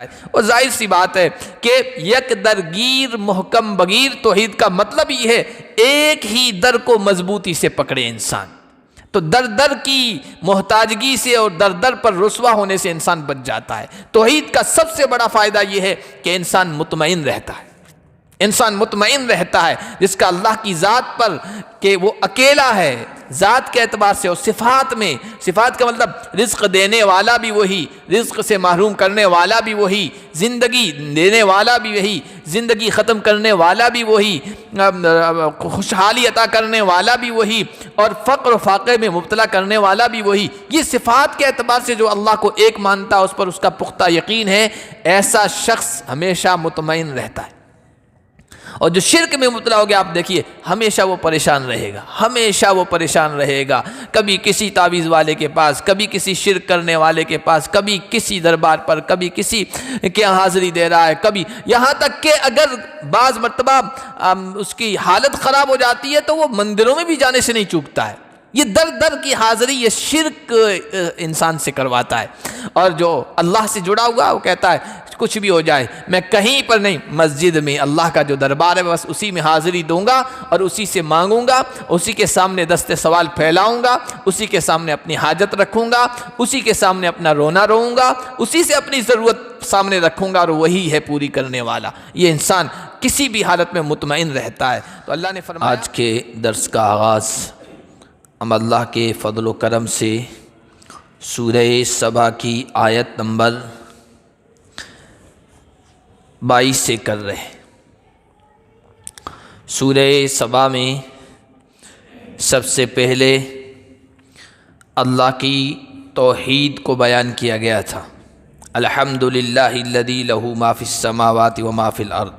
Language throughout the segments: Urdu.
اور ظاہر سی بات ہے کہ یک درگیر محکم بگیر توحید کا مطلب یہ ہے ایک ہی در کو مضبوطی سے پکڑے انسان، تو در در کی محتاجگی سے اور در در پر رسوا ہونے سے انسان بچ جاتا ہے۔ توحید کا سب سے بڑا فائدہ یہ ہے کہ انسان مطمئن رہتا ہے، انسان مطمئن رہتا ہے جس کا اللہ کی ذات پر کہ وہ اکیلا ہے، ذات کے اعتبار سے اور صفات میں، صفات کا مطلب رزق دینے والا بھی وہی، رزق سے محروم کرنے والا بھی وہی، زندگی دینے والا بھی وہی، زندگی ختم کرنے والا بھی وہی، خوشحالی عطا کرنے والا بھی وہی، اور فقر و فاقے میں مبتلا کرنے والا بھی وہی۔ یہ صفات کے اعتبار سے جو اللہ کو ایک مانتا ہے، اس پر اس کا پختہ یقین ہے، ایسا شخص ہمیشہ مطمئن رہتا ہے۔ اور جو شرک میں مبتلا ہو گیا، آپ دیکھیے ہمیشہ وہ پریشان رہے گا، ہمیشہ وہ پریشان رہے گا، کبھی کسی تعویذ والے کے پاس، کبھی کسی شرک کرنے والے کے پاس، کبھی کسی دربار پر، کبھی کسی کے حاضری دے رہا ہے، کبھی یہاں تک کہ اگر بعض مرتبہ اس کی حالت خراب ہو جاتی ہے تو وہ مندروں میں بھی جانے سے نہیں چوکتا ہے۔ یہ در در کی حاضری یہ شرک انسان سے کرواتا ہے، اور جو اللہ سے جڑا ہوا وہ کہتا ہے کچھ بھی ہو جائے میں کہیں پر نہیں، مسجد میں اللہ کا جو دربار ہے بس اسی میں حاضری دوں گا اور اسی سے مانگوں گا، اسی کے سامنے دست سوال پھیلاؤں گا، اسی کے سامنے اپنی حاجت رکھوں گا، اسی کے سامنے اپنا رونا روؤں گا، اسی سے اپنی ضرورت سامنے رکھوں گا، اور وہی ہے پوری کرنے والا۔ یہ انسان کسی بھی حالت میں مطمئن رہتا ہے۔ تو اللہ نے فرمایا، آج کے درس کا آغاز ہم اللہ کے فضل و کرم سے سورہ سبا کی آیت نمبر 22 سے کر رہے ہیں۔ سورہ سبا میں سب سے پہلے اللہ کی توحید کو بیان کیا گیا تھا، الحمدللہ الذی لہ ما فی السماوات و ما فی الارض۔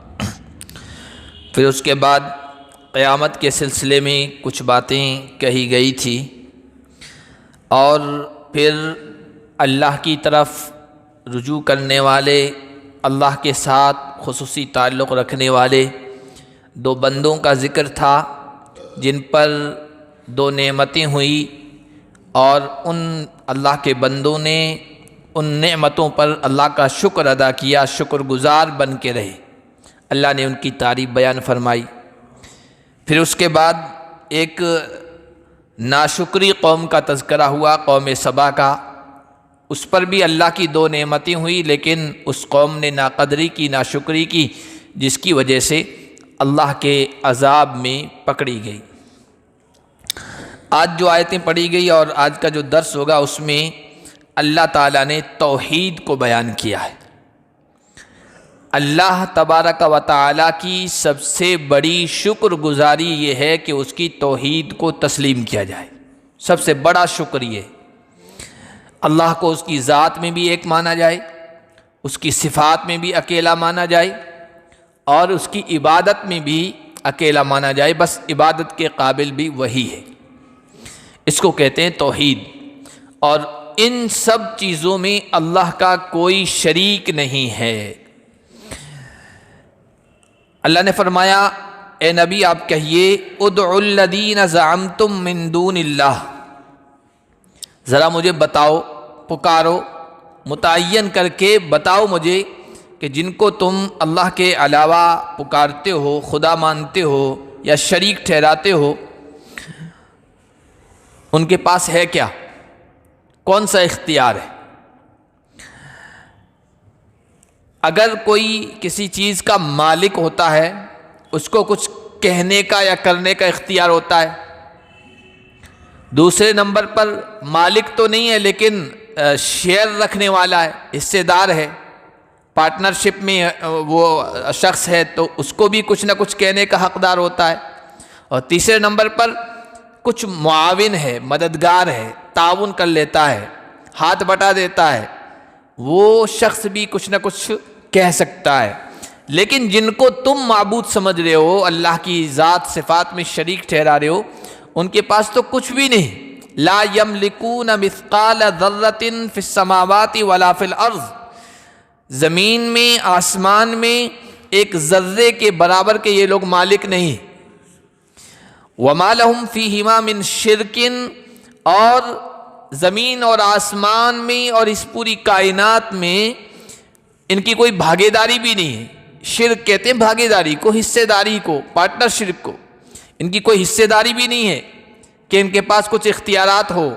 پھر اس کے بعد قیامت کے سلسلے میں کچھ باتیں کہی گئی تھی، اور پھر اللہ کی طرف رجوع کرنے والے، اللہ کے ساتھ خصوصی تعلق رکھنے والے دو بندوں کا ذکر تھا جن پر دو نعمتیں ہوئی، اور ان اللہ کے بندوں نے ان نعمتوں پر اللہ کا شکر ادا کیا، شکر گزار بن کے رہے۔ اللہ نے ان کی تعریف بیان فرمائی۔ پھر اس کے بعد ایک ناشکری قوم کا تذکرہ ہوا، قوم سبا کا، اس پر بھی اللہ کی دو نعمتیں ہوئی، لیکن اس قوم نے ناقدری کی، ناشکری کی، جس کی وجہ سے اللہ کے عذاب میں پکڑی گئی۔ آج جو آیتیں پڑھی گئی اور آج کا جو درس ہوگا اس میں اللہ تعالیٰ نے توحید کو بیان کیا ہے۔ اللہ تبارک و تعالیٰ کی سب سے بڑی شکر گزاری یہ ہے کہ اس کی توحید کو تسلیم کیا جائے، سب سے بڑا شکر یہ، اللہ کو اس کی ذات میں بھی ایک مانا جائے، اس کی صفات میں بھی اکیلا مانا جائے، اور اس کی عبادت میں بھی اکیلا مانا جائے، بس عبادت کے قابل بھی وہی ہے۔ اس کو کہتے ہیں توحید، اور ان سب چیزوں میں اللہ کا کوئی شریک نہیں ہے۔ اللہ نے فرمایا، اے نبی آپ کہیے، ادعوا الذین زعمتم من دون اللہ، ذرا مجھے بتاؤ، پکارو، متعین کر کے بتاؤ مجھے کہ جن کو تم اللہ کے علاوہ پکارتے ہو، خدا مانتے ہو یا شریک ٹھہراتے ہو، ان کے پاس ہے کیا؟ کون سا اختیار ہے؟ اگر کوئی کسی چیز کا مالک ہوتا ہے، اس کو کچھ کہنے کا یا کرنے کا اختیار ہوتا ہے۔ دوسرے نمبر پر مالک تو نہیں ہے لیکن شیئر رکھنے والا ہے، حصے دار ہے، پارٹنرشپ میں وہ شخص ہے، تو اس کو بھی کچھ نہ کچھ کہنے کا حقدار ہوتا ہے۔ اور تیسرے نمبر پر کچھ معاون ہے، مددگار ہے، تعاون کر لیتا ہے، ہاتھ بٹا دیتا ہے، وہ شخص بھی کچھ نہ کچھ کہہ سکتا ہے۔ لیکن جن کو تم معبود سمجھ رہے ہو، اللہ کی ذات صفات میں شریک ٹھہرا رہے ہو، ان کے پاس تو کچھ بھی نہیں۔ لا یملکون مثقال ذرۃ فی السماوات ولا فی الارض، زمین میں آسمان میں ایک ذرے کے برابر کے یہ لوگ مالک نہیں۔ وما لہم فیہما من شرک، اور زمین اور آسمان میں اور اس پوری کائنات میں ان کی کوئی بھاگے داری بھی نہیں ہے۔ شرک کہتے ہیں بھاگے داری کو، حصے داری کو، پارٹنرشپ کو۔ ان کی کوئی حصے داری بھی نہیں ہے کہ ان کے پاس کچھ اختیارات ہو،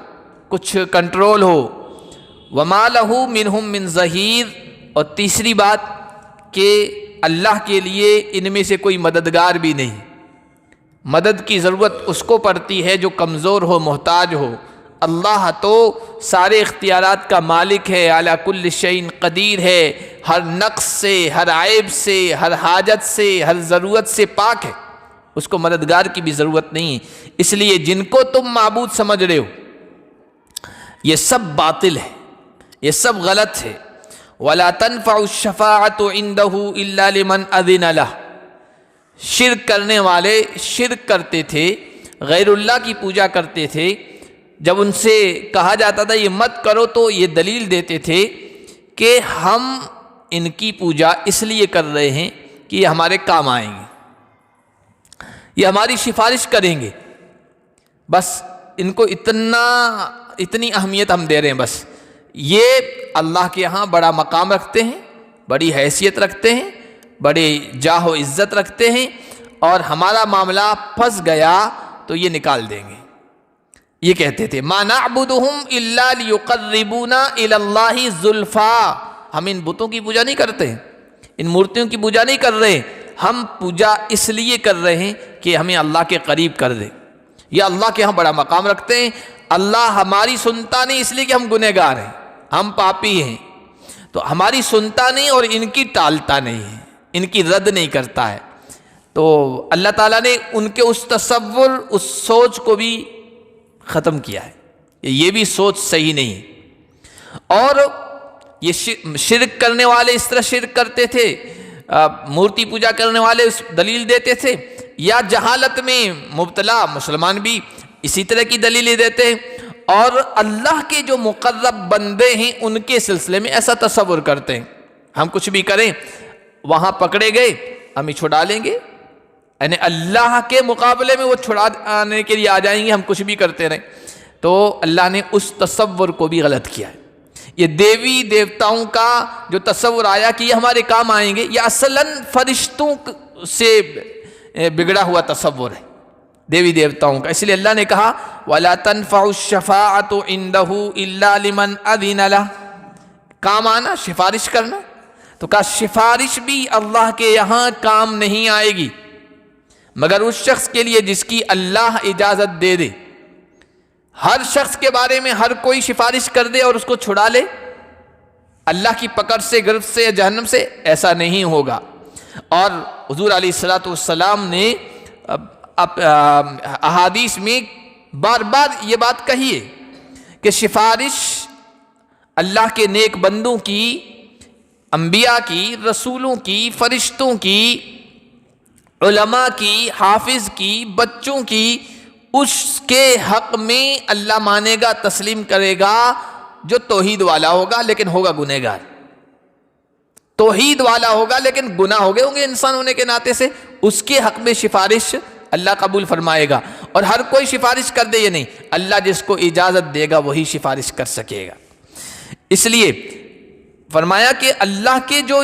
کچھ کنٹرول ہو۔ وَمَا لَهُ مِنْهُمْ مِنْ ظَهِيرٍ، اور تیسری بات کہ اللہ کے لیے ان میں سے کوئی مددگار بھی نہیں۔ مدد کی ضرورت اس کو پڑتی ہے جو کمزور ہو، محتاج ہو۔ اللہ تو سارے اختیارات کا مالک ہے، علی کل شیء قدیر ہے، ہر نقص سے، ہر عیب سے، ہر حاجت سے، ہر ضرورت سے پاک ہے، اس کو مددگار کی بھی ضرورت نہیں۔ اس لیے جن کو تم معبود سمجھ رہے ہو یہ سب باطل ہے، یہ سب غلط ہے۔ وَلَا تَنْفَعُ الشَّفَاعَةُ عِنْدَهُ إِلَّا لِمَنْ أَذِنَ لَهُ، شرک کرنے والے شرک کرتے تھے، غیر اللہ کی پوجا کرتے تھے۔ جب ان سے کہا جاتا تھا یہ مت کرو تو یہ دلیل دیتے تھے کہ ہم ان کی پوجا اس لیے کر رہے ہیں کہ یہ ہمارے کام آئیں گے، یہ ہماری سفارش کریں گے، بس ان کو اتنی اہمیت ہم دے رہے ہیں۔ بس یہ اللہ کے ہاں بڑا مقام رکھتے ہیں، بڑی حیثیت رکھتے ہیں، بڑے جاہ و عزت رکھتے ہیں، اور ہمارا معاملہ پھنس گیا تو یہ نکال دیں گے۔ یہ کہتے تھے مَا نَعْبُدُهُمْ إِلَّا لِيُقَرِّبُونَا إِلَى اللَّهِ زُلْفَىٰ، ہم ان بتوں کی پوجا نہیں کرتے، ان مورتیوں کی پوجا نہیں کر رہے، ہم پوجا اس لیے کر رہے ہیں کہ ہمیں اللہ کے قریب کر دے، یا اللہ کے ہاں بڑا مقام رکھتے ہیں۔ اللہ ہماری سنتا نہیں اس لیے کہ ہم گنہگار ہیں، ہم پاپی ہیں، تو ہماری سنتا نہیں اور ان کی ٹالتا نہیں ہے، ان کی رد نہیں کرتا ہے۔ تو اللہ تعالیٰ نے ان کے اس تصور، اس سوچ کو بھی ختم کیا ہے، یہ بھی سوچ صحیح نہیں ہے۔ اور یہ شرک کرنے والے اس طرح شرک کرتے تھے، مورتی پوجا کرنے والے اس دلیل دیتے تھے، یا جہالت میں مبتلا مسلمان بھی اسی طرح کی دلیلیں دیتے ہیں، اور اللہ کے جو مقرب بندے ہیں ان کے سلسلے میں ایسا تصور کرتے ہیں ہم کچھ بھی کریں وہاں پکڑے گئے ہم ہی چھڑا لیں گے، یعنی اللہ کے مقابلے میں وہ چھڑانے کے لیے آ جائیں گے، ہم کچھ بھی کرتے رہیں۔ تو اللہ نے اس تصور کو بھی غلط کیا ہے۔ یہ دیوی دیوتاؤں کا جو تصور آیا کہ یہ ہمارے کام آئیں گے، یہ اصلاً فرشتوں سے بگڑا ہوا تصور ہے دیوی دیوتاؤں کا۔ اس لیے اللہ نے کہا وَلَا تَنْفَعُ الشَّفَاعَةُ عِنْدَهُ إِلَّا لِمَنْ أَذِنَ لَهُ، کام آنا، سفارش کرنا، تو کہا سفارش بھی اللہ کے یہاں کام نہیں آئے گی مگر اس شخص کے لیے جس کی اللہ اجازت دے دے۔ ہر شخص کے بارے میں ہر کوئی سفارش کر دے اور اس کو چھڑا لے اللہ کی پکڑ سے، گرفت سے یا جہنم سے، ایسا نہیں ہوگا۔ اور حضور علیہ الصلوۃ والسلام نے احادیث میں بار بار یہ بات کہی ہے کہ سفارش اللہ کے نیک بندوں کی، انبیاء کی، رسولوں کی، فرشتوں کی، علماء کی، حافظ کی، بچوں کی، اس کے حق میں اللہ مانے گا، تسلیم کرے گا جو توحید والا ہوگا لیکن ہوگا گنہگار، توحید والا ہوگا لیکن گناہ ہو گئے ہوں گے انسان ہونے کے ناطے سے، اس کے حق میں سفارش اللہ قبول فرمائے گا۔ اور ہر کوئی سفارش کر دے یہ نہیں، اللہ جس کو اجازت دے گا وہی سفارش کر سکے گا۔ اس لیے فرمایا کہ اللہ کے جو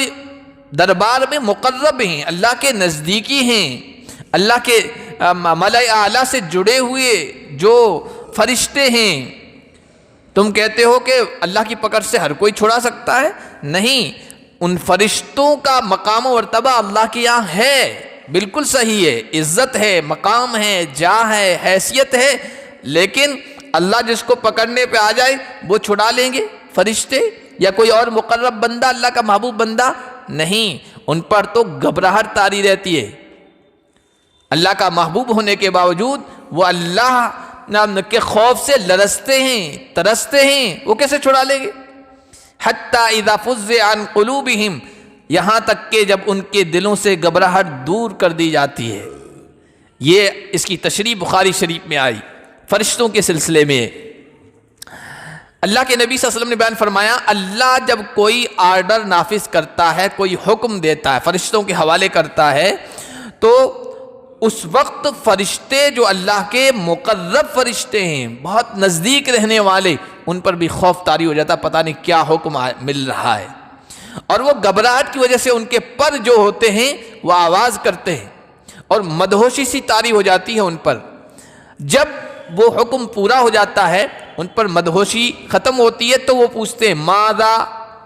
دربار میں مقرب ہیں، اللہ کے نزدیکی ہیں، اللہ کے ملائے اعلیٰ سے جڑے ہوئے جو فرشتے ہیں، تم کہتے ہو کہ اللہ کی پکڑ سے ہر کوئی چھڑا سکتا ہے، نہیں، ان فرشتوں کا مقام و مرتبہ اللہ کے یہاں ہے، بالکل صحیح ہے، عزت ہے، مقام ہے، جاہ ہے، حیثیت ہے، لیکن اللہ جس کو پکڑنے پہ آ جائے وہ چھڑا لیں گے فرشتے یا کوئی اور مقرب بندہ، اللہ کا محبوب بندہ نہیں، ان پر تو گھبراہٹ طاری رہتی ہے۔ اللہ کا محبوب ہونے کے باوجود وہ اللہ کے خوف سے لرزتے ہیں، ترستے ہیں، وہ کیسے چھڑا لیں گے؟ حتی اذا فزع عن قلوبہم، یہاں تک کہ جب ان کے دلوں سے گھبراہٹ دور کر دی جاتی ہے۔ یہ اس کی تشریح بخاری شریف میں آئی فرشتوں کے سلسلے میں۔ اللہ کے نبی صلی اللہ علیہ وسلم نے بیان فرمایا، اللہ جب کوئی آرڈر نافذ کرتا ہے، کوئی حکم دیتا ہے، فرشتوں کے حوالے کرتا ہے، تو اس وقت فرشتے جو اللہ کے مقرب فرشتے ہیں، بہت نزدیک رہنے والے، ان پر بھی خوف طاری ہو جاتا، پتہ نہیں کیا حکم مل رہا ہے۔ اور وہ گھبراہٹ کی وجہ سے ان کے پر جو ہوتے ہیں وہ آواز کرتے ہیں اور مدہوشی سی طاری ہو جاتی ہے ان پر۔ جب وہ حکم پورا ہو جاتا ہے، ان پر مدہوشی ختم ہوتی ہے، تو وہ پوچھتے ہیں ماذا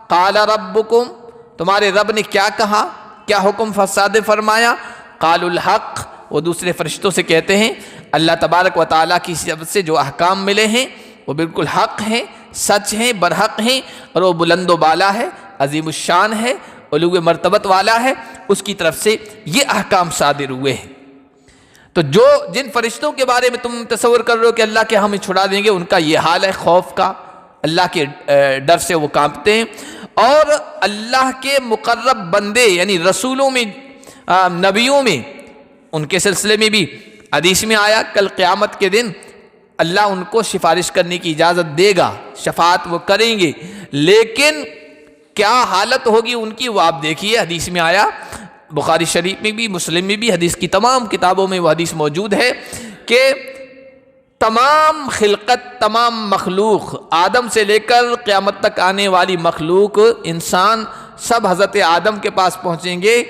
قال ربکم، تمہارے رب نے کیا کہا، کیا حکم فساد فرمایا؟ قالوا الحق، وہ دوسرے فرشتوں سے کہتے ہیں اللہ تبارک و تعالیٰ کی طرف سے جو احکام ملے ہیں وہ بالکل حق ہیں، سچ ہیں، برحق ہیں، اور وہ بلند و بالا ہے، عظیم الشان ہے، علو مرتبت والا ہے، اس کی طرف سے یہ احکام صادر ہوئے ہیں۔ تو جن فرشتوں کے بارے میں تم تصور کر رہے ہو کہ اللہ کے ہمیں چھڑا دیں گے، ان کا یہ حال ہے خوف کا، اللہ کے ڈر سے وہ کانپتے ہیں۔ اور اللہ کے مقرب بندے یعنی رسولوں میں، نبیوں میں، ان کے سلسلے میں بھی حدیث میں آیا کل قیامت کے دن اللہ ان کو سفارش کرنے کی اجازت دے گا، شفاعت وہ کریں گے، لیکن کیا حالت ہوگی ان کی وہ آپ دیکھیے۔ حدیث میں آیا، بخاری شریف میں بھی، مسلم میں بھی، حدیث کی تمام کتابوں میں وہ حدیث موجود ہے کہ تمام خلقت، تمام مخلوق، آدم سے لے کر قیامت تک آنے والی مخلوق، انسان، سب حضرت آدم کے پاس پہنچیں گے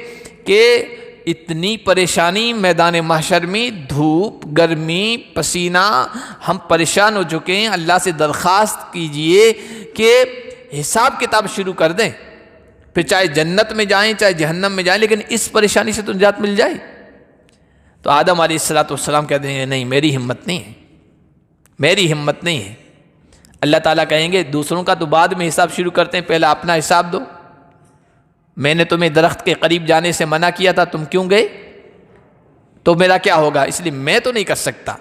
کہ اتنی پریشانی میدان محشر میں، دھوپ، گرمی، پسینہ، ہم پریشان ہو چکے ہیں، اللہ سے درخواست کیجئے کہ حساب کتاب شروع کر دیں، پھر چاہے جنت میں جائیں چاہے جہنم میں جائیں، لیکن اس پریشانی سے تو نجات مل جائے۔ تو آدم علیہ السلام کہتے ہیں نہیں، میری ہمت نہیں ہے، میری ہمت نہیں ہے۔ اللہ تعالیٰ کہیں گے دوسروں کا تو بعد میں حساب شروع کرتے ہیں، پہلا اپنا حساب دو، میں نے تمہیں درخت کے قریب جانے سے منع کیا تھا، تم کیوں گئے؟ تو میرا کیا ہوگا؟ اس لیے میں تو نہیں کر سکتا۔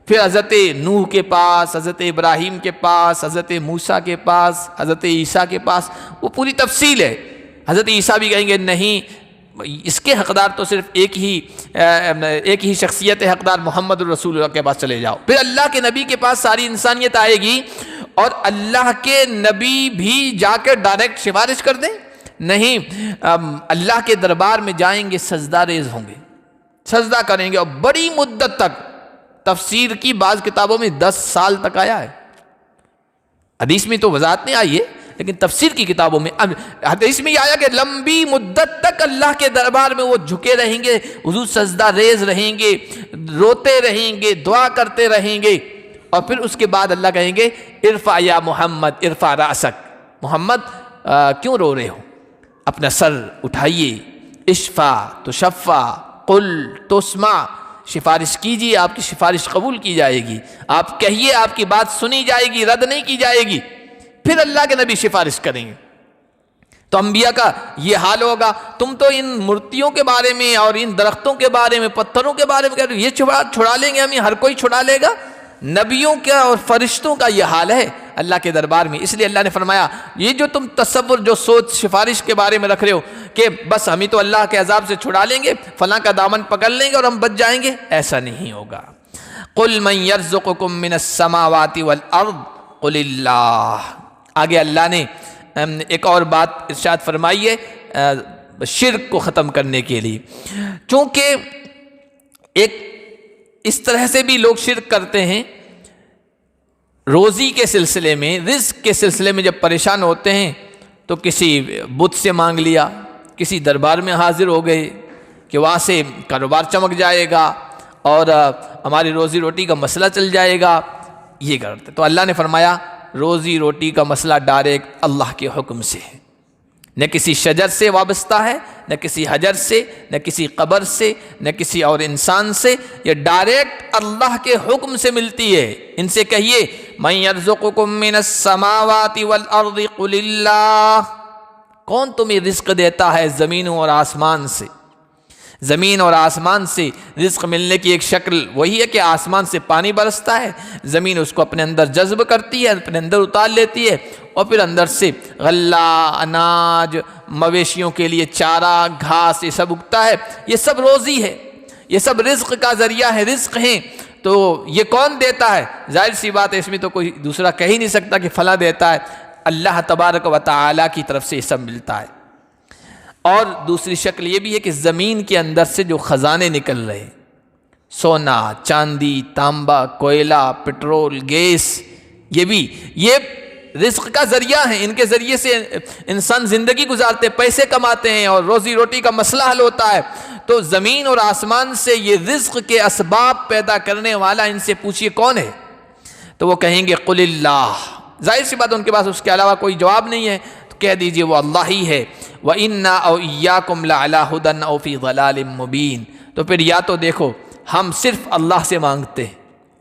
پھر حضرت نوح کے پاس، حضرت ابراہیم کے پاس، حضرت موسیٰ کے پاس، حضرت عیسیٰ کے پاس وہ پوری تفصیل ہے۔ حضرت عیسیٰ بھی کہیں گے نہیں، اس کے حقدار تو صرف ایک ہی شخصیت ہے، حقدار محمد رسول اللہ کے پاس چلے جاؤ۔ پھر اللہ کے نبی کے پاس ساری انسانیت آئے گی، اور اللہ کے نبی بھی جا کر ڈائریکٹ سفارش کر دیں؟ نہیں، اللہ کے دربار میں جائیں گے، سجدہ ریز ہوں گے، سجدہ کریں گے، اور بڑی مدت تک، تفسیر کی بعض کتابوں میں 10 سال تک آیا ہے، حدیث میں تو وضاحت نہیں آئی ہے، لیکن تفسیر کی کتابوں میں حدیث میں یہ آیا کہ لمبی مدت تک اللہ کے دربار میں وہ جھکے رہیں گے، حضور سجدہ ریز رہیں گے، روتے رہیں گے، دعا کرتے رہیں گے، اور پھر اس کے بعد اللہ کہیں گے ارفع یا محمد ارفع رأسک، محمد کیوں رو رہے ہو، اپنا سر اٹھائیے، اشفع تشفع قل تسمع، سفارش کیجیے، آپ کی سفارش قبول کی جائے گی، آپ کہیے، آپ کی بات سنی جائے گی، رد نہیں کی جائے گی، پھر اللہ کے نبی سفارش کریں گے۔ تو انبیاء کا یہ حال ہوگا۔ تم تو ان مورتیوں کے بارے میں اور ان درختوں کے بارے میں، پتھروں کے بارے میں کہہ رہے ہو، یہ چھڑا لیں گے ہمیں، ہر کوئی چھڑا لے گا؟ نبیوں کا اور فرشتوں کا یہ حال ہے اللہ کے دربار میں۔ اس لیے اللہ نے فرمایا یہ جو تم تصور، جو سوچ سفارش کے بارے میں رکھ رہے ہو کہ بس ہمیں تو اللہ کے عذاب سے چھڑا لیں گے، فلاں کا دامن پکڑ لیں گے اور ہم بچ جائیں گے، ایسا نہیں ہوگا۔ قل من یرزقکم من السماوات والارض قل اللہ۔ آگے اللہ نے ایک اور بات ارشاد فرمائی ہے شرک کو ختم کرنے کے لیے، چونکہ ایک اس طرح سے بھی لوگ شرک کرتے ہیں، روزی کے سلسلے میں، رزق کے سلسلے میں جب پریشان ہوتے ہیں تو کسی بت سے مانگ لیا، کسی دربار میں حاضر ہو گئے کہ وہاں سے کاروبار چمک جائے گا اور ہماری روزی روٹی کا مسئلہ چل جائے گا، یہ کرتے۔ تو اللہ نے فرمایا روزی روٹی کا مسئلہ ڈائریکٹ اللہ کے حکم سے ہے، نہ کسی شجر سے وابستہ ہے، نہ کسی حجر سے، نہ کسی قبر سے، نہ کسی اور انسان سے، یہ ڈائریکٹ اللہ کے حکم سے ملتی ہے۔ ان سے کہیے من یرزقکم من السماوات والارض قل اللہ، کون تمہیں رزق دیتا ہے زمینوں اور آسمان سے؟ زمین اور آسمان سے رزق ملنے کی ایک شکل وہی ہے کہ آسمان سے پانی برستا ہے، زمین اس کو اپنے اندر جذب کرتی ہے، اپنے اندر اتار لیتی ہے، اور پھر اندر سے غلہ، اناج، مویشیوں کے لیے چارہ، گھاس، یہ سب اگتا ہے، یہ سب روزی ہے، یہ سب رزق کا ذریعہ ہے، رزق ہیں۔ تو یہ کون دیتا ہے؟ ظاہر سی بات ہے، اس میں تو کوئی دوسرا کہہ ہی نہیں سکتا کہ فلاں دیتا ہے، اللہ تبارک و تعالی کی طرف سے یہ سب ملتا ہے۔ اور دوسری شکل یہ بھی ہے کہ زمین کے اندر سے جو خزانے نکل رہے ہیں، سونا، چاندی، تانبا، کوئلہ، پٹرول، گیس، یہ رزق کا ذریعہ ہیں، ان کے ذریعے سے انسان زندگی گزارتے، پیسے کماتے ہیں اور روزی روٹی کا مسئلہ حل ہوتا ہے۔ تو زمین اور آسمان سے یہ رزق کے اسباب پیدا کرنے والا، ان سے پوچھئے کون ہے؟ تو وہ کہیں گے قل اللہ۔ ظاہر سی بات ان کے پاس اس کے علاوہ کوئی جواب نہیں ہے، تو کہہ دیجئے وہ اللہ ہی ہے۔ وَإِنَّا أَوْ إِيَّاكُمْ لَعَلَىٰ هُدًى أَوْ فِي ضَلَالٍ مُّبِينٍ۔ تو پھر یا تو دیکھو ہم صرف اللہ سے مانگتے ہیں،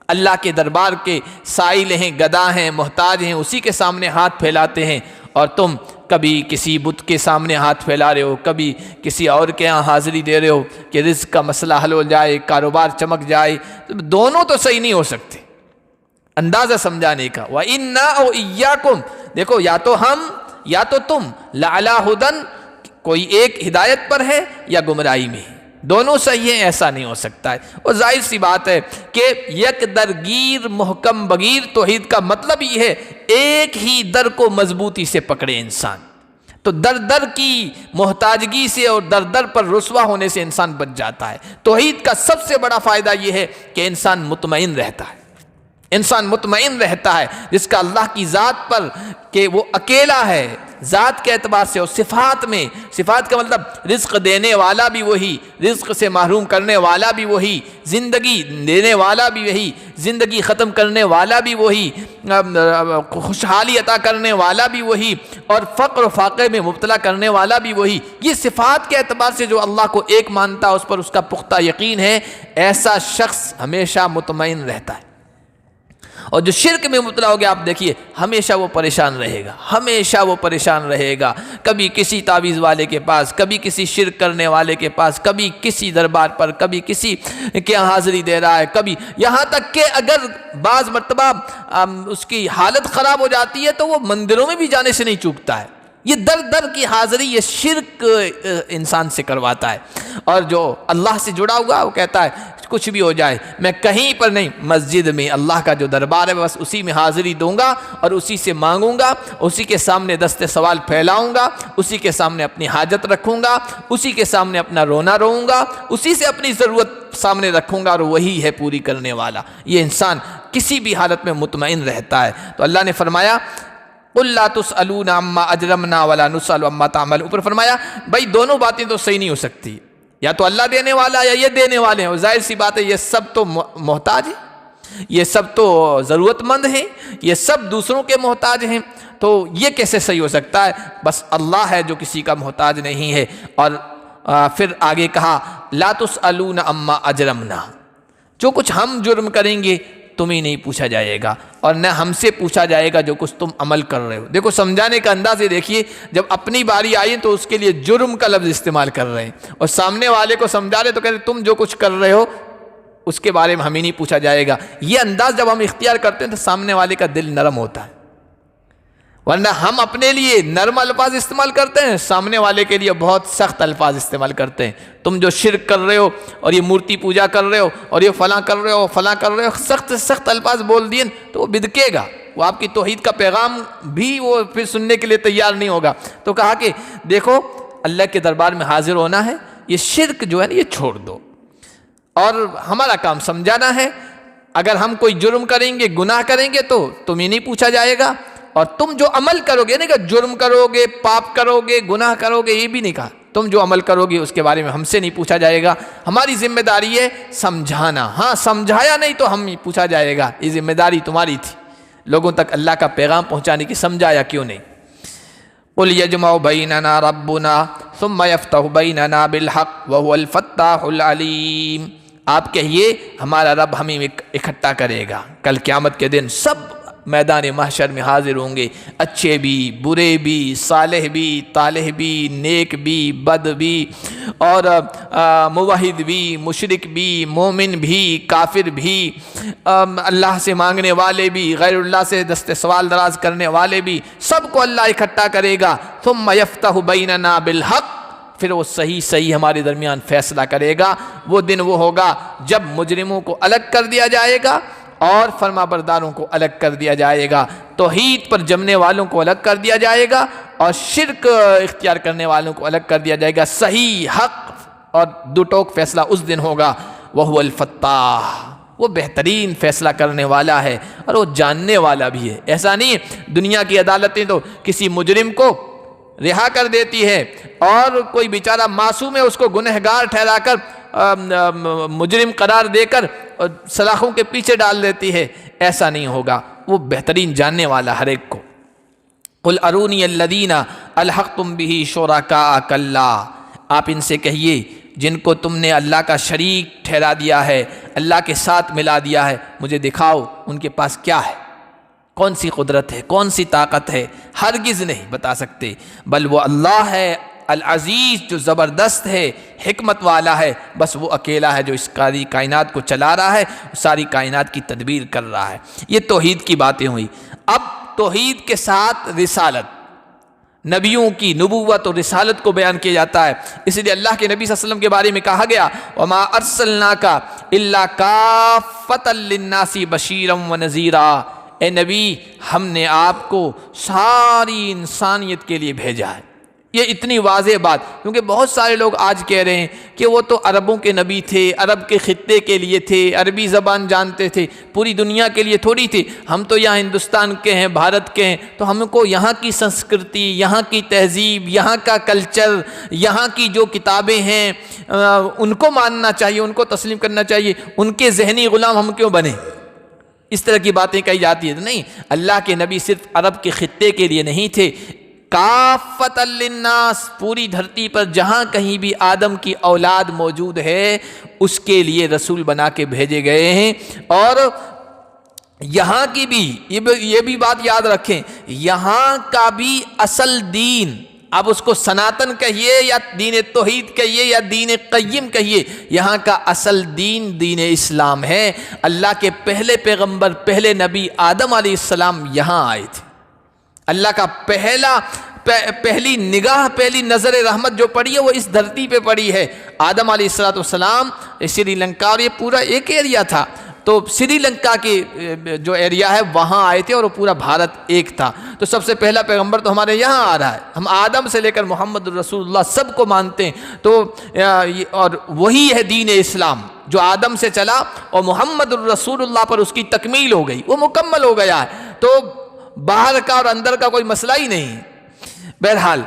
اللہ کے دربار کے سائل ہیں، گدا ہیں، محتاج ہیں، اسی کے سامنے ہاتھ پھیلاتے ہیں، اور تم کبھی کسی بت کے سامنے ہاتھ پھیلا رہے ہو، کبھی کسی اور کے ہاں حاضری دے رہے ہو کہ رزق کا مسئلہ حل ہو جائے، کاروبار چمک جائے۔ دونوں تو صحیح نہیں ہو سکتے۔ اندازہ سمجھانے کا، وَإِنَّا أَوْ إِيَّاكُمْ، دیکھو یا تو ہم یا تو تم، لَعَلَىٰ هُدًى، کوئی ایک ہدایت پر ہے یا گمراہی میں ہے، دونوں صحیح ہیں، ایسا نہیں ہو سکتا ہے۔ اور ظاہر سی بات ہے کہ یک درگیر محکم بغیر توحید کا مطلب یہ ہے ایک ہی در کو مضبوطی سے پکڑے انسان، تو در در کی محتاجگی سے اور در در پر رسوا ہونے سے انسان بچ جاتا ہے۔ توحید کا سب سے بڑا فائدہ یہ ہے کہ انسان مطمئن رہتا ہے، انسان مطمئن رہتا ہے، جس کا اللہ کی ذات پر کہ وہ اکیلا ہے، ذات کے اعتبار سے اور صفات میں، صفات کا مطلب رزق دینے والا بھی وہی، رزق سے محروم کرنے والا بھی وہی، زندگی دینے والا بھی وہی، زندگی ختم کرنے والا بھی وہی، خوشحالی عطا کرنے والا بھی وہی، اور فقر و فاقے میں مبتلا کرنے والا بھی وہی۔ یہ صفات کے اعتبار سے جو اللہ کو ایک مانتا ہے، اس پر اس کا پختہ یقین ہے، ایسا شخص ہمیشہ مطمئن رہتا ہے۔ اور جو شرک میں مبتلا ہو گیا، آپ دیکھیے ہمیشہ وہ پریشان رہے گا، ہمیشہ وہ پریشان رہے گا، کبھی کسی تعویذ والے کے پاس، کبھی کسی شرک کرنے والے کے پاس، کبھی کسی دربار پر، کبھی کسی کے حاضری دے رہا ہے، کبھی یہاں تک کہ اگر بعض مرتبہ اس کی حالت خراب ہو جاتی ہے تو وہ مندروں میں بھی جانے سے نہیں چوکتا ہے۔ یہ در در کی حاضری، یہ شرک انسان سے کرواتا ہے۔ اور جو اللہ سے جڑا ہوا وہ کہتا ہے کچھ بھی ہو جائے میں کہیں پر نہیں، مسجد میں اللہ کا جو دربار ہے بس اسی میں حاضری دوں گا اور اسی سے مانگوں گا، اسی کے سامنے دست سوال پھیلاؤں گا، اسی کے سامنے اپنی حاجت رکھوں گا، اسی کے سامنے اپنا رونا روؤں گا، اسی سے اپنی ضرورت سامنے رکھوں گا، اور وہی ہے پوری کرنے والا۔ یہ انسان کسی بھی حالت میں مطمئن رہتا ہے۔ تو اللہ نے فرمایا قُلْ لَا تُسْأَلُونَ عَمَّا أَجْرَمْنَا وَلَا نُسْأَلُ عَمَّا تَعْمَلُونَ۔ اوپر فرمایا بھائی دونوں باتیں تو صحیح نہیں ہو سکتی، یا تو اللہ دینے والا یا یہ دینے والے ہیں۔ ظاہر سی بات ہے یہ سب تو محتاج ہیں، یہ سب تو ضرورت مند ہیں، یہ سب دوسروں کے محتاج ہیں، تو یہ کیسے صحیح ہو سکتا ہے؟ بس اللہ ہے جو کسی کا محتاج نہیں ہے۔ اور پھر آگے کہا لا تسألون عما اجرمنا، جو کچھ ہم جرم کریں گے تمہیں نہیں پوچھا جائے گا، اور نہ ہم سے پوچھا جائے گا جو کچھ تم عمل کر رہے ہو۔ دیکھو سمجھانے کا انداز یہ دیکھیے، جب اپنی باری آئی تو اس کے لیے جرم کا لفظ استعمال کر رہے ہیں، اور سامنے والے کو سمجھا رہے تو کہہ رہے تم جو کچھ کر رہے ہو اس کے بارے میں ہمیں نہیں پوچھا جائے گا۔ یہ انداز جب ہم اختیار کرتے ہیں تو سامنے والے کا دل نرم ہوتا ہے، ورنہ ہم اپنے لیے نرم الفاظ استعمال کرتے ہیں، سامنے والے کے لیے بہت سخت الفاظ استعمال کرتے ہیں۔ تم جو شرک کر رہے ہو اور یہ مورتی پوجا کر رہے ہو اور یہ فلاں کر رہے ہو فلاں کر رہے ہو، سخت سخت الفاظ بول دیے تو وہ بدکے گا، وہ آپ کی توحید کا پیغام بھی وہ پھر سننے کے لیے تیار نہیں ہوگا۔ تو کہا کہ دیکھو اللہ کے دربار میں حاضر ہونا ہے، یہ شرک جو ہے نا یہ چھوڑ دو، اور ہمارا کام سمجھانا ہے۔ اگر ہم کوئی جرم کریں گے، گناہ کریں گے تو تمہیں نہیں پوچھا جائے گا، اور تم جو عمل کرو گے، نہیں کہ جرم کرو گے، پاپ کرو گے، گناہ کرو گے، یہ بھی نہیں کہا، تم جو عمل کرو گے اس کے بارے میں ہم سے نہیں پوچھا جائے گا۔ ہماری ذمہ داری ہے سمجھانا، ہاں سمجھایا نہیں تو ہم پوچھا جائے گا، یہ ذمہ داری تمہاری تھی لوگوں تک اللہ کا پیغام پہنچانے کی، سمجھایا کیوں نہیں؟ قُلْ يَجْمَعُ بَيْنَنَا رَبُّنَا ثُمَّ يَفْتَحُ بَيْنَنَا بِالْحَقِّ وَهُوَ الْفَتَّاحُ الْعَلِيمُ۔ آپ کہیے ہمارا رب ہمیں اکٹھا کرے گا، کل قیامت کے دن سب میدان محشر میں حاضر ہوں گے، اچھے بھی، برے بھی، صالح بھی، طالح بھی، نیک بھی، بد بھی، اور موحد بھی، مشرک بھی، مومن بھی، کافر بھی، اللہ سے مانگنے والے بھی، غیر اللہ سے دست سوال دراز کرنے والے بھی، سب کو اللہ اکٹھا کرے گا۔ ثم یفتح بیننا بالحق، پھر وہ صحیح ہمارے درمیان فیصلہ کرے گا۔ وہ دن وہ ہوگا جب مجرموں کو الگ کر دیا جائے گا اور فرما برداروں کو الگ کر دیا جائے گا، توحید پر جمنے والوں کو الگ کر دیا جائے گا اور شرک اختیار کرنے والوں کو الگ کر دیا جائے گا۔ صحیح، حق اور دو ٹوک فیصلہ اس دن ہوگا۔ وَهُوَ الْفَتَّاحُ، وہ بہترین فیصلہ کرنے والا ہے اور وہ جاننے والا بھی ہے۔ ایسا نہیں ہے دنیا کی عدالتیں تو کسی مجرم کو رہا کر دیتی ہے اور کوئی بیچارہ معصوم ہے اس کو گنہگار ٹھہرا کر مجرم قرار دے کر سلاخوں کے پیچھے ڈال دیتی ہے۔ ایسا نہیں ہوگا، وہ بہترین جاننے والا ہر ایک کو۔ قل ارونی الذین الحقتم بہ شرکاء کلا، آپ ان سے کہیے جن کو تم نے اللہ کا شریک ٹھہرا دیا ہے، اللہ کے ساتھ ملا دیا ہے، مجھے دکھاؤ ان کے پاس کیا ہے، کون سی قدرت ہے، کون سی طاقت ہے۔ ہرگز نہیں بتا سکتے، بل وہ اللہ ہے العزیز جو زبردست ہے، حکمت والا ہے، بس وہ اکیلا ہے جو اس ساری کائنات کو چلا رہا ہے، ساری کائنات کی تدبیر کر رہا ہے۔ یہ توحید کی باتیں ہوئی۔ اب توحید کے ساتھ رسالت، نبیوں کی نبوت اور رسالت کو بیان کیا جاتا ہے۔ اس لیے اللہ کے نبی صلی اللہ علیہ وسلم کے بارے میں کہا گیا وَمَا أَرْسَلْنَاكَ إِلَّا كَافَّةً لِلنَّاسِ بَشِيرًا وَنَذِيرًا، اے نبی ہم نے آپ کو ساری انسانیت کے لیے بھیجا ہے۔ یہ اتنی واضح بات، کیونکہ بہت سارے لوگ آج کہہ رہے ہیں کہ وہ تو عربوں کے نبی تھے، عرب کے خطے کے لیے تھے، عربی زبان جانتے تھے، پوری دنیا کے لیے تھوڑی تھی۔ ہم تو یہاں ہندوستان کے ہیں، بھارت کے ہیں، تو ہم کو یہاں کی سنسکرتی، یہاں کی تہذیب، یہاں کا کلچر، یہاں کی جو کتابیں ہیں ان کو ماننا چاہیے، ان کو تسلیم کرنا چاہیے، ان کے ذہنی غلام ہم کیوں بنیں؟ اس طرح کی باتیں کہی جاتی ہیں۔ نہیں، اللہ کے نبی صرف عرب کے خطے کے لیے نہیں تھے، کافۃ للناس، پوری دھرتی پر جہاں کہیں بھی آدم کی اولاد موجود ہے اس کے لیے رسول بنا کے بھیجے گئے ہیں۔ اور یہاں کی بھی یہ بھی بات یاد رکھیں، یہاں کا بھی اصل دین، اب اس کو سناتن کہیے یا دین توحید کہیے یا دین قیم کہیے، یہاں کا اصل دین دین اسلام ہے۔ اللہ کے پہلے پیغمبر، پہلے نبی آدم علیہ السلام یہاں آئے تھے۔ اللہ کا پہلی نگاہ، پہلی نظر رحمت جو پڑی ہے وہ اس دھرتی پہ پڑی ہے۔ آدم علیہ السلام سری لنکا، اور یہ پورا ایک ایریا تھا، تو سری لنکا کے جو ایریا ہے وہاں آئے تھے اور وہ پورا بھارت ایک تھا۔ تو سب سے پہلا پیغمبر تو ہمارے یہاں آ رہا ہے، ہم آدم سے لے کر محمد الرسول اللہ سب کو مانتے ہیں۔ تو اور وہی ہے دین اسلام جو آدم سے چلا اور محمد الرسول اللہ پر اس کی تکمیل ہو گئی، وہ مکمل ہو گیا ہے۔ تو باہر کا اور اندر کا کوئی مسئلہ ہی نہیں۔ بہرحال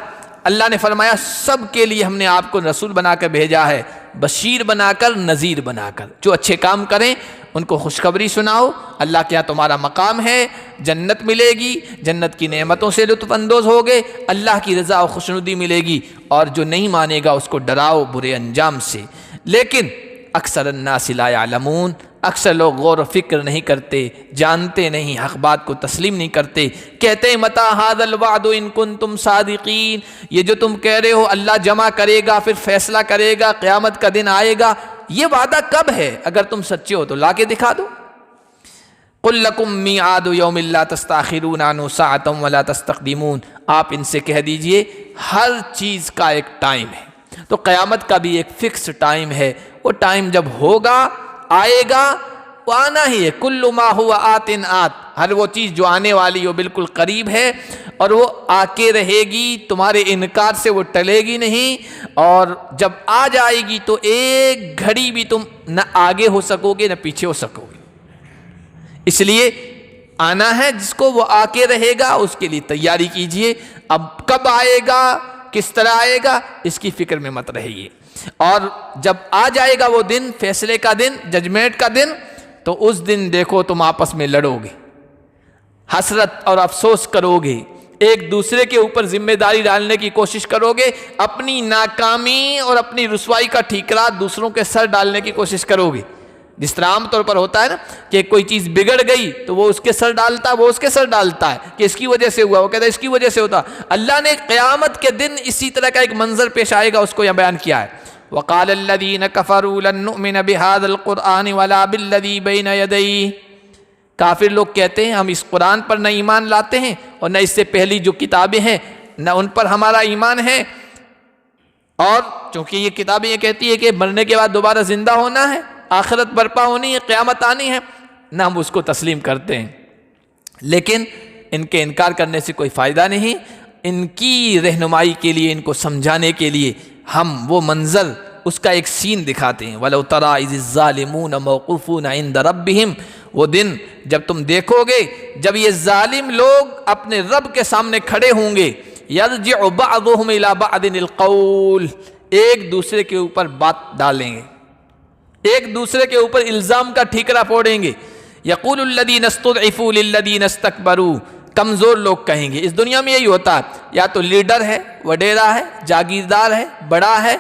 اللہ نے فرمایا سب کے لیے ہم نے آپ کو رسول بنا کر بھیجا ہے، بشیر بنا کر، نذیر بنا کر۔ جو اچھے کام کریں ان کو خوشخبری سناؤ، اللہ کے یہاں تمہارا مقام ہے، جنت ملے گی، جنت کی نعمتوں سے لطف اندوز ہوگے، اللہ کی رضا و خوشنودی ملے گی، اور جو نہیں مانے گا اس کو ڈراؤ برے انجام سے۔ لیکن اکثر الناس لا یعلمون، اکثر لوگ غور و فکر نہیں کرتے، جانتے نہیں، حق بات کو تسلیم نہیں کرتے۔ کہتے ہیں متی ھذا الوعد ان کنتم صادقین، یہ جو تم کہہ رہے ہو اللہ جمع کرے گا، پھر فیصلہ کرے گا، قیامت کا دن آئے گا، یہ وعدہ کب ہے؟ اگر تم سچے ہو تو لا کے دکھا دو۔ قل لکم میعاد یوم لا تستاخرون عنہ ساعۃ ولا تستقدمون، آپ ان سے کہہ دیجئے ہر چیز کا ایک ٹائم ہے، تو قیامت کا بھی ایک فکس ٹائم ہے۔ وہ ٹائم جب ہوگا، آئے گا، وہ آنا ہی ہے۔ کل ما ہوا آت آت، ہر وہ چیز جو آنے والی وہ بالکل قریب ہے اور وہ آ کے رہے گی، تمہارے انکار سے وہ ٹلے گی نہیں، اور جب آ جائے گی تو ایک گھڑی بھی تم نہ آگے ہو سکو گے نہ پیچھے ہو سکو گے۔ اس لیے آنا ہے، جس کو وہ آ کے رہے گا اس کے لیے تیاری کیجئے۔ اب کب آئے گا، کس طرح آئے گا، اس کی فکر میں مت رہیے۔ اور جب آ جائے گا وہ دن، فیصلے کا دن، ججمنٹ کا دن، تو اس دن دیکھو تم آپس میں لڑو گے، حسرت اور افسوس کرو گے، ایک دوسرے کے اوپر ذمہ داری ڈالنے کی کوشش کرو گے، اپنی ناکامی اور اپنی رسوائی کا ٹھیکرا دوسروں کے سر ڈالنے کی کوشش کرو گے۔ جس طرح عام طور پر ہوتا ہے نا کہ کوئی چیز بگڑ گئی تو وہ اس کے سر ڈالتا ہے، وہ اس کے سر ڈالتا ہے کہ اس کی وجہ سے ہوا، وہ کہتا ہے اس کی وجہ سے ہوتا۔ اللہ نے قیامت کے دن اسی طرح کا ایک منظر پیش آئے گا، اس کو یہاں بیان کیا ہے۔ وَقَالَ الَّذِينَ كَفَرُوا لَن نُؤْمِنَ بِهَذَا الْقُرْآنِ وَلَا بِالَّذِي بَيْنَ يَدَيْهِ، کافر لوگ کہتے ہیں ہم اس قرآن پر نہ ایمان لاتے ہیں اور نہ اس سے پہلی جو کتابیں ہیں نہ ان پر ہمارا ایمان ہے، اور چونکہ یہ کتابیں یہ کہتی ہے کہ مرنے کے بعد دوبارہ زندہ ہونا ہے، آخرت برپا ہونی ہے، قیامت آنی ہے، نہ ہم اس کو تسلیم کرتے ہیں۔ لیکن ان کے انکار کرنے سے کوئی فائدہ نہیں، ان کی رہنمائی کے لیے، ان کو سمجھانے کے لیے ہم وہ منظر اس کا ایک سین دکھاتے ہیں، وَلَوْ تَرَىٰ إِذِ الظَّالِمُونَ مَوْقُوفُونَ عِندَ رَبِّهِمْ، وہ دن جب تم دیکھو گے جب یہ ظالم لوگ اپنے رب کے سامنے کھڑے ہوں گے، يَرْجِعُ بَعْضُهُمْ إِلَىٰ بَعْضٍ الْقَوْلِ، ایک دوسرے کے اوپر بات ڈالیں گے، ایک دوسرے کے اوپر الزام کا ٹھیکرا پھوڑیں گے۔ يَقُولُ الَّذِينَ اسْتُضْعِفُوا لِلَّذِينَ اسْتَكْبَرُوا، کمزور لوگ کہیں گے، اس دنیا میں یہی ہوتا ہے، یا تو لیڈر ہے، وڈیرا ہے، جاگیردار ہے، بڑا ہے،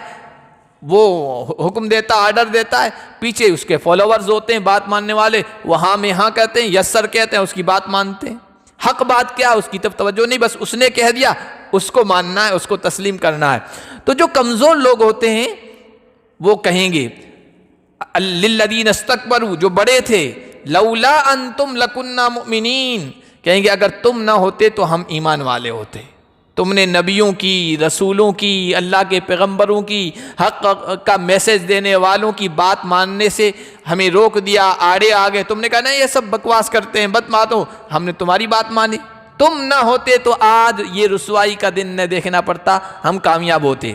وہ حکم دیتا، آرڈر دیتا ہے، پیچھے اس کے فالوورز ہوتے ہیں بات ماننے والے، وہ ہاں میں ہاں کہتے ہیں، یس سر کہتے ہیں، اس کی بات مانتے ہیں۔ حق بات کیا، اس کی طرف توجہ نہیں، بس اس نے کہہ دیا اس کو ماننا ہے، اس کو تسلیم کرنا ہے۔ تو جو کمزور لوگ ہوتے ہیں وہ کہیں گے للذین استکبروا، جو بڑے تھے، لولا انتم لکنا مؤمنین، کہیں گے اگر تم نہ ہوتے تو ہم ایمان والے ہوتے، تم نے نبیوں کی، رسولوں کی، اللہ کے پیغمبروں کی، حق کا میسج دینے والوں کی بات ماننے سے ہمیں روک دیا، آڑے آگے، تم نے کہا نہیں یہ سب بکواس کرتے ہیں، بد باتوں، ہم نے تمہاری بات مانی، تم نہ ہوتے تو آج یہ رسوائی کا دن نہ دیکھنا پڑتا، ہم کامیاب ہوتے۔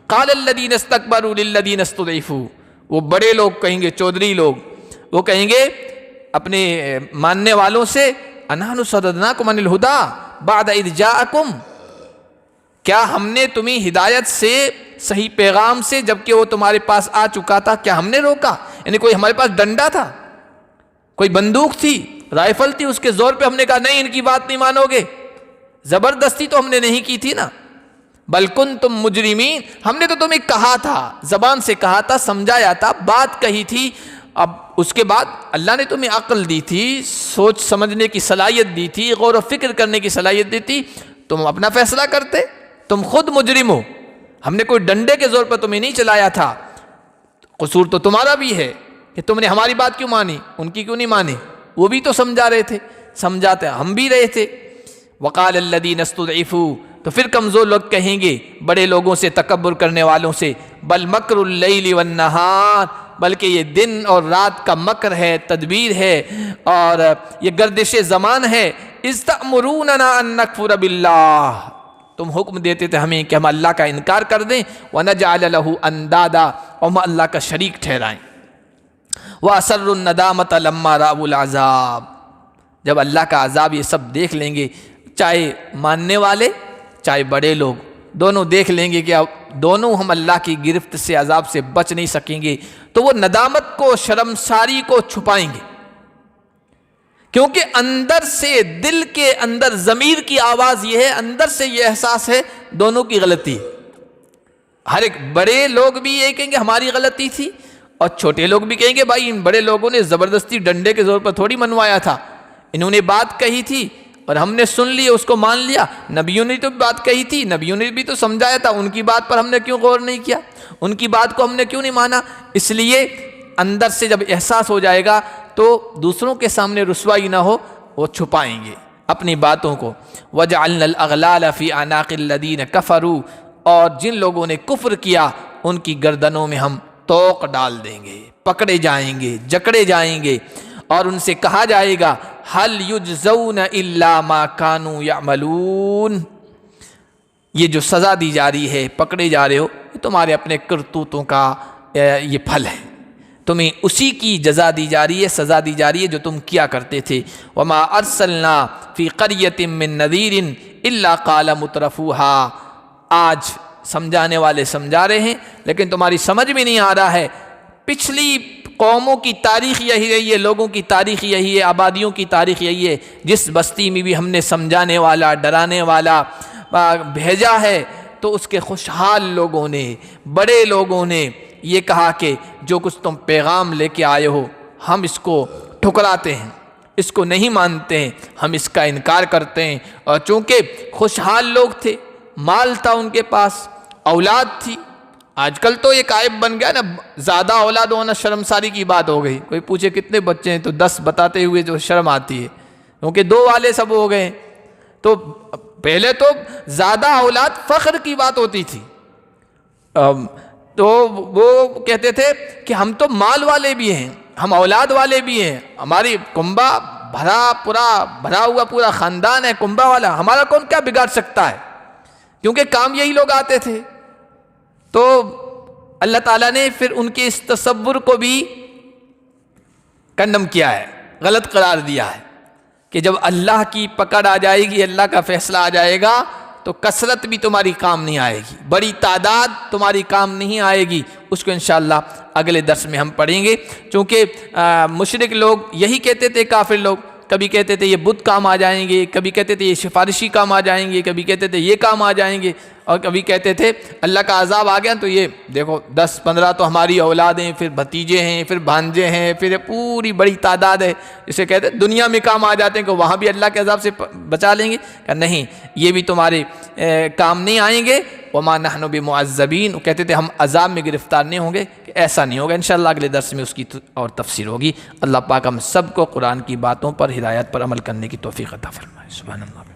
قال الذین استکبروا للذین استضعفوا، وہ بڑے لوگ کہیں گے، چودھری لوگ، وہ کہیں گے اپنے ماننے والوں سے، انحن صددناکم عن الہدی بعد اذ جاءکم، کیا ہم نے تمہیں ہدایت سے، صحیح پیغام سے، جبکہ وہ تمہارے پاس آ چکا تھا، کیا ہم نے روکا؟ یعنی کوئی ہمارے پاس ڈنڈا تھا، کوئی بندوق تھی، رائفل تھی، اس کے زور پہ ہم نے کہا نہیں ان کی بات نہیں مانو گے؟ زبردستی تو ہم نے نہیں کی تھی نا، بل کنتم مجرمین، ہم نے تو تمہیں کہا تھا، زبان سے کہا تھا، سمجھایا تھا، بات کہی تھی، اب اس کے بعد اللہ نے تمہیں عقل دی تھی، سوچ سمجھنے کی صلاحیت دی تھی، غور و فکر کرنے کی صلاحیت دی تھی، تم اپنا فیصلہ کرتے، تم خود مجرم ہو، ہم نے کوئی ڈنڈے کے زور پر تمہیں نہیں چلایا تھا، قصور تو تمہارا بھی ہے کہ تم نے ہماری بات کیوں مانی، ان کی کیوں نہیں مانی؟ وہ بھی تو سمجھا رہے تھے، سمجھاتے ہم بھی رہے تھے۔ وقال الذین استضعفوا، تو پھر کمزور لوگ کہیں گے بڑے لوگوں سے، تکبر کرنے والوں سے، بل مکر اللیل والنہار، بلکہ یہ دن اور رات کا مکر ہے، تدبیر ہے، اور یہ گردش زمان ہے، اذ تأمروننا ان نکفر باللہ، تم حکم دیتے تھے ہمیں کہ ہم اللہ کا انکار کر دیں، وَنَجْعَلَ لَهُ أَنْدَادًا، اور ہم اللہ کا شریک ٹھہرائیں، وَأَسَرُّوا النَّدَامَةَ لَمَّا رَأَوُا الْعَذَابَ، جب اللہ کا عذاب یہ سب دیکھ لیں گے، چاہے ماننے والے چاہے بڑے لوگ، دونوں دیکھ لیں گے کہ دونوں ہم اللہ کی گرفت سے، عذاب سے بچ نہیں سکیں گے، تو وہ ندامت کو، شرمساری کو چھپائیں گے، کیونکہ اندر سے، دل کے اندر ضمیر کی آواز یہ ہے، اندر سے یہ احساس ہے دونوں کی غلطی، ہر ایک بڑے لوگ بھی یہ کہیں گے ہماری غلطی تھی، اور چھوٹے لوگ بھی کہیں گے بھائی ان بڑے لوگوں نے زبردستی ڈنڈے کے زور پر تھوڑی منوایا تھا، انہوں نے بات کہی تھی اور ہم نے سن لی، اس کو مان لیا، نبیوں نے تو بات کہی تھی، نبیوں نے بھی تو سمجھایا تھا، ان کی بات پر ہم نے کیوں غور نہیں کیا، ان کی بات کو ہم نے کیوں نہیں مانا؟ اس لیے اندر سے جب احساس ہو جائے گا تو دوسروں کے سامنے رسوائی نہ ہو، وہ چھپائیں گے اپنی باتوں کو۔ وَجَعَلْنَا الْأَغْلَالَ فِي أَعْنَاقِ الَّذِينَ كَفَرُوا، اور جن لوگوں نے کفر کیا ان کی گردنوں میں ہم توق ڈال دیں گے، پکڑے جائیں گے، جکڑے جائیں گے، اور ان سے کہا جائے گا هَلْ يُجْزَوْنَ إِلَّا مَا كَانُوا يَعْمَلُونَ، یہ جو سزا دی جا رہی ہے، پکڑے جا رہے ہو، یہ تمہارے اپنے کرتوتوں کا یہ پھل ہے، تمہیں اسی کی جزا دی جا رہی ہے، سزا دی جا رہی ہے جو تم کیا کرتے تھے۔ وَمَا أَرْسَلْنَا فِي قَرْيَةٍ مِّن نَذِيرٍ إِلَّا قَالَ مُتْرَفُوهَا، آج سمجھانے والے سمجھا رہے ہیں لیکن تمہاری سمجھ میں نہیں آ رہا ہے، پچھلی قوموں کی تاریخ یہی رہی ہے، لوگوں کی تاریخ یہی ہے، آبادیوں کی تاریخ یہی ہے، جس بستی میں بھی ہم نے سمجھانے والا، ڈرانے والا بھیجا ہے، تو اس کے خوشحال لوگوں نے، بڑے لوگوں نے یہ کہا کہ جو کچھ تم پیغام لے کے آئے ہو ہم اس کو ٹھکراتے ہیں، اس کو نہیں مانتے ہیں، ہم اس کا انکار کرتے ہیں۔ اور چونکہ خوشحال لوگ تھے، مال تھا ان کے پاس، اولاد تھی، آج کل تو ایک عائب بن گیا نا، زیادہ اولاد ہونا شرمساری کی بات ہو گئی، کوئی پوچھے کتنے بچے ہیں تو 10 بتاتے ہوئے جو شرم آتی ہے، کیونکہ 2 والے سب ہو گئے۔ تو پہلے تو زیادہ اولاد فخر کی بات ہوتی تھی، تو وہ کہتے تھے کہ ہم تو مال والے بھی ہیں، ہم اولاد والے بھی ہیں، ہماری کنبہ بھرا ہوا پورا خاندان ہے کنبہ والا، ہمارا کون کیا بگاڑ سکتا ہے، کیونکہ کام یہی لوگ آتے تھے۔ تو اللہ تعالیٰ نے پھر ان کے اس تصور کو بھی کنڈم کیا ہے، غلط قرار دیا ہے کہ جب اللہ کی پکڑ آ جائے گی، اللہ کا فیصلہ آ جائے گا تو کثرت بھی تمہاری کام نہیں آئے گی، بڑی تعداد تمہاری کام نہیں آئے گی۔ اس کو انشاءاللہ اگلے درس میں ہم پڑھیں گے، چونکہ مشرک لوگ یہی کہتے تھے، کافر لوگ کبھی کہتے تھے یہ بت کام آ جائیں گے، کبھی کہتے تھے یہ سفارشی کام آ جائیں گے، کبھی کہتے تھے یہ کام آ جائیں گے، اور کبھی کہتے تھے اللہ کا عذاب آ گیا تو یہ دیکھو 10-15 تو ہماری اولاد ہیں، پھر بھتیجے ہیں، پھر بھانجے ہیں، پھر پوری بڑی تعداد ہے، اسے کہتے ہیں دنیا میں کام آ جاتے ہیں کہ وہاں بھی اللہ کے عذاب سے بچا لیں گے، کہ نہیں یہ بھی تمہارے کام نہیں آئیں گے۔ وما نحن بمعذبین، وہ کہتے تھے ہم عذاب میں گرفتار نہیں ہوں گے، کہ ایسا نہیں ہوگا۔ انشاءاللہ اگلے درس میں اس کی اور تفسیر ہوگی۔ اللہ پاک ہم سب کو قرآن کی باتوں پر، ہدایت پر عمل کرنے کی توفیق عطا فرمائے۔ سبحان اللہ۔